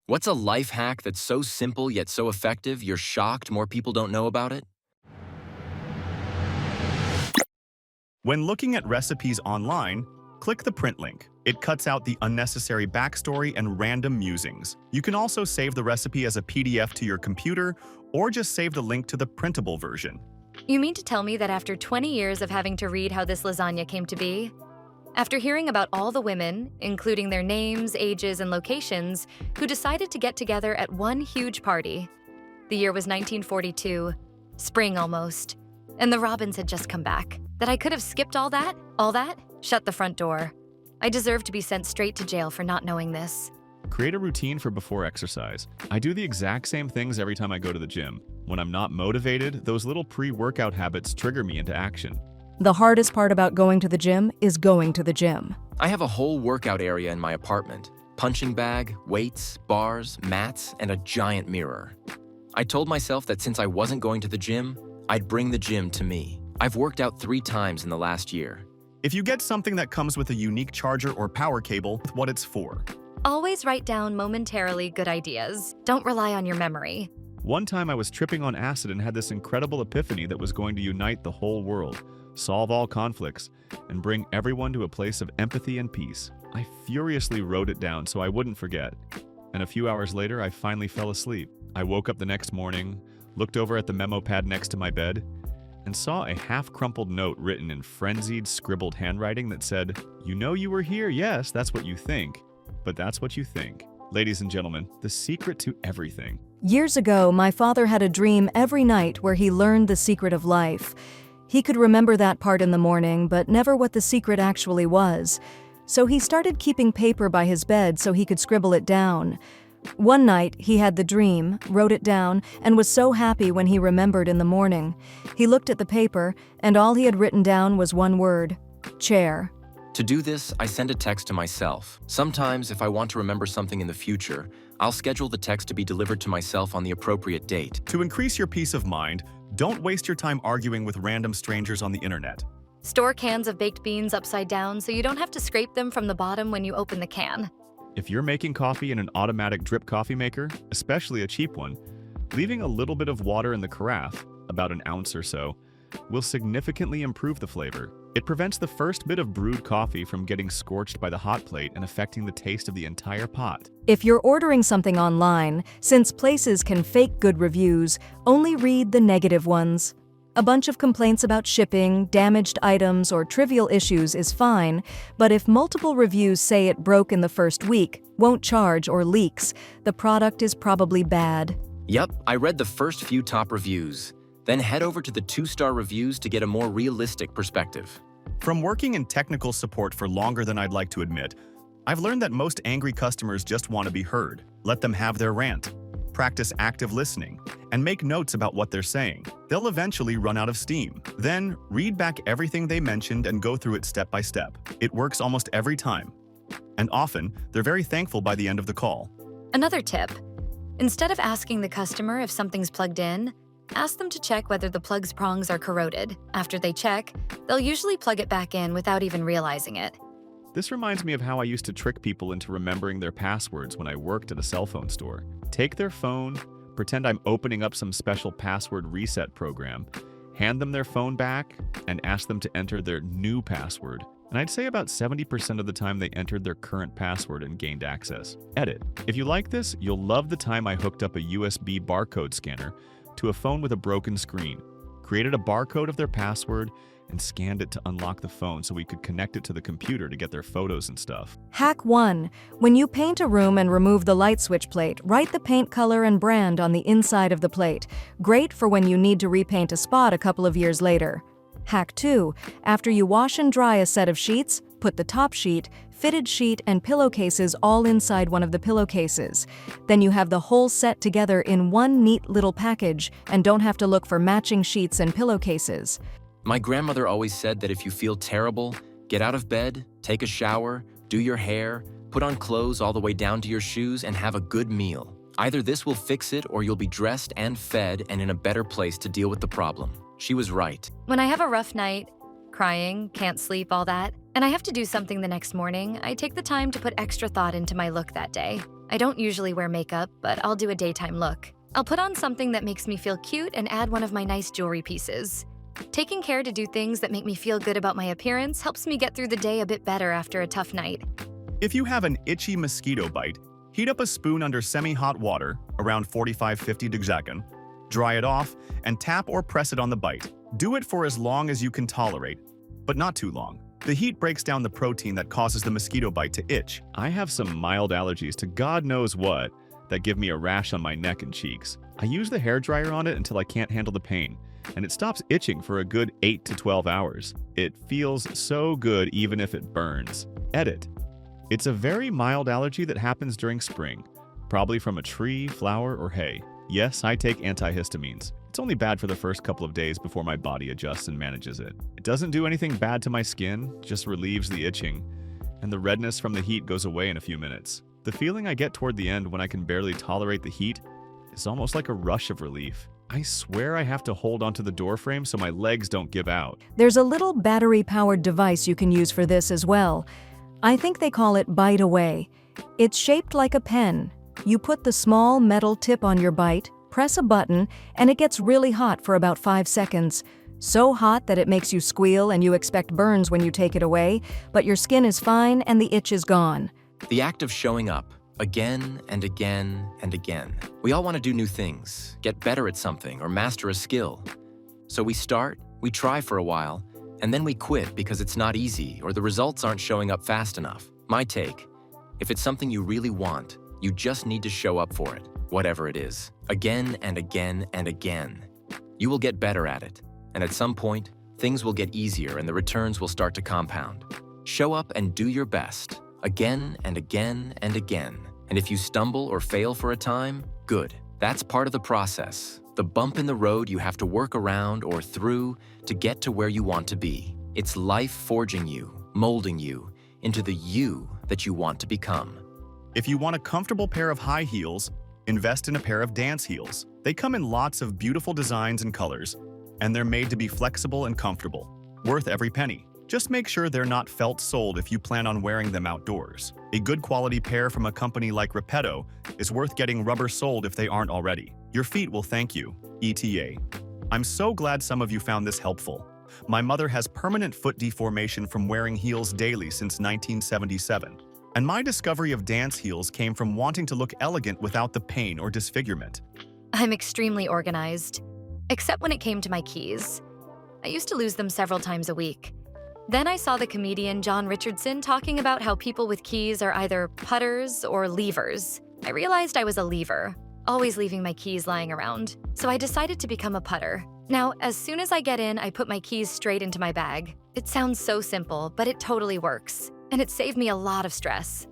What's a life hack that's so simple yet so effective you're shocked more people don't know about it? When looking at recipes online, click the print link. It cuts out the unnecessary backstory and random musings. You can also save the recipe as a PDF to your computer or just save the link to the printable version. You mean to tell me that after 20 years of having to read how this lasagna came to be, after hearing about all the women, including their names, ages, and locations, who decided to get together at one huge party, the year was 1942, spring almost, and the Robins had just come back, that I could have skipped all that? Shut the front door. I deserve to be sent straight to jail for not knowing this. Create a routine for before exercise. I do the exact same things every time I go to the gym. When I'm not motivated, those little pre-workout habits trigger me into action. The hardest part about going to the gym is going to the gym. I have a whole workout area in my apartment. Punching bag, weights, bars, mats, and a giant mirror. I told myself that since I wasn't going to the gym, I'd bring the gym to me. I've worked out 3 times in the last year. If you get something that comes with a unique charger or power cable, with what it's for. Always write down momentarily good ideas. Don't rely on your memory. One time I was tripping on acid and had this incredible epiphany that was going to unite the whole world, solve all conflicts, and bring everyone to a place of empathy and peace. I furiously wrote it down so I wouldn't forget. And a few hours later, I finally fell asleep. I woke up the next morning, looked over at the memo pad next to my bed, and saw a half-crumpled note written in frenzied, scribbled handwriting that said, "You know you were here, yes, that's what you think, but that's what you think." Ladies and gentlemen, the secret to everything. Years ago, my father had a dream every night where he learned the secret of life. He could remember that part in the morning, but never what the secret actually was. So he started keeping paper by his bed so he could scribble it down. One night, he had the dream, wrote it down, and was so happy when he remembered in the morning. He looked at the paper, and all he had written down was one word: chair. To do this, I send a text to myself. Sometimes, if I want to remember something in the future, I'll schedule the text to be delivered to myself on the appropriate date. To increase your peace of mind, don't waste your time arguing with random strangers on the internet. Store cans of baked beans upside down so you don't have to scrape them from the bottom when you open the can. If you're making coffee in an automatic drip coffee maker, especially a cheap one, leaving a little bit of water in the carafe, about an ounce or so, will significantly improve the flavor. It prevents the first bit of brewed coffee from getting scorched by the hot plate and affecting the taste of the entire pot. If you're ordering something online, since places can fake good reviews, only read the negative ones. A bunch of complaints about shipping, damaged items, or trivial issues is fine, but if multiple reviews say it broke in the first week, won't charge, or leaks, the product is probably bad. Yep, I read the first few top reviews. Then head over to the 2-star reviews to get a more realistic perspective. From working in technical support for longer than I'd like to admit, I've learned that most angry customers just want to be heard. Let them have their rant. Practice active listening, and make notes about what they're saying. They'll eventually run out of steam. Then, read back everything they mentioned and go through it step by step. It works almost every time. And often, they're very thankful by the end of the call. Another tip: instead of asking the customer if something's plugged in, ask them to check whether the plug's prongs are corroded. After they check, they'll usually plug it back in without even realizing it. This reminds me of how I used to trick people into remembering their passwords when I worked at a cell phone store. Take their phone, pretend I'm opening up some special password reset program, hand them their phone back, and ask them to enter their new password. And I'd say about 70% of the time they entered their current password and gained access. Edit. If you like this, you'll love the time I hooked up a USB barcode scanner to a phone with a broken screen, created a barcode of their password, and scanned it to unlock the phone so we could connect it to the computer to get their photos and stuff. Hack 1. When you paint a room and remove the light switch plate, write the paint color and brand on the inside of the plate. Great for when you need to repaint a spot a couple of years later. Hack 2. After you wash and dry a set of sheets, put the top sheet, fitted sheet, and pillowcases all inside one of the pillowcases. Then you have the whole set together in one neat little package and don't have to look for matching sheets and pillowcases. My grandmother always said that if you feel terrible, get out of bed, take a shower, do your hair, put on clothes all the way down to your shoes, and have a good meal. Either this will fix it or you'll be dressed and fed and in a better place to deal with the problem. She was right. When I have a rough night, crying, can't sleep, all that, and I have to do something the next morning, I take the time to put extra thought into my look that day. I don't usually wear makeup, but I'll do a daytime look. I'll put on something that makes me feel cute and add one of my nice jewelry pieces. Taking care to do things that make me feel good about my appearance helps me get through the day a bit better after a tough night. If you have an itchy mosquito bite, heat up a spoon under semi-hot water, around 45-50 degrees, dry it off, and tap or press it on the bite. Do it for as long as you can tolerate, but not too long. The heat breaks down the protein that causes the mosquito bite to itch. I have some mild allergies to God knows what that give me a rash on my neck and cheeks. I use the hairdryer on it until I can't handle the pain, and it stops itching for a good 8 to 12 hours. It feels so good even if it burns. Edit. It's a very mild allergy that happens during spring, probably from a tree, flower, or hay. Yes, I take antihistamines. It's only bad for the first couple of days before my body adjusts and manages it. It doesn't do anything bad to my skin, just relieves the itching, and the redness from the heat goes away in a few minutes. The feeling I get toward the end when I can barely tolerate the heat is almost like a rush of relief. I swear I have to hold onto the doorframe so my legs don't give out. There's a little battery-powered device you can use for this as well. I think they call it Bite Away. It's shaped like a pen. You put the small metal tip on your bite, press a button, and it gets really hot for about 5 seconds. So hot that it makes you squeal and you expect burns when you take it away, but your skin is fine and the itch is gone. The act of showing up, again and again and again. We all want to do new things, get better at something, or master a skill. So we start, we try for a while, and then we quit because it's not easy or the results aren't showing up fast enough. My take, if it's something you really want, you just need to show up for it, whatever it is, again and again and again. You will get better at it, and at some point, things will get easier and the returns will start to compound. Show up and do your best, again and again and again. And if you stumble or fail for a time, good. That's part of the process, the bump in the road you have to work around or through to get to where you want to be. It's life forging you, molding you into the you that you want to become. If you want a comfortable pair of high heels, invest in a pair of dance heels. They come in lots of beautiful designs and colors, and they're made to be flexible and comfortable. Worth every penny. Just make sure they're not felt-soled if you plan on wearing them outdoors. A good quality pair from a company like Repetto is worth getting rubber-soled if they aren't already. Your feet will thank you, ETA. I'm so glad some of you found this helpful. My mother has permanent foot deformation from wearing heels daily since 1977. And my discovery of dance heels came from wanting to look elegant without the pain or disfigurement. I'm extremely organized, except when it came to my keys. I used to lose them several times a week. Then I saw the comedian John Richardson talking about how people with keys are either putters or leavers. I realized I was a leaver, always leaving my keys lying around, so I decided to become a putter. Now, as soon as I get in, I put my keys straight into my bag. It sounds so simple, but it totally works, and it saved me a lot of stress.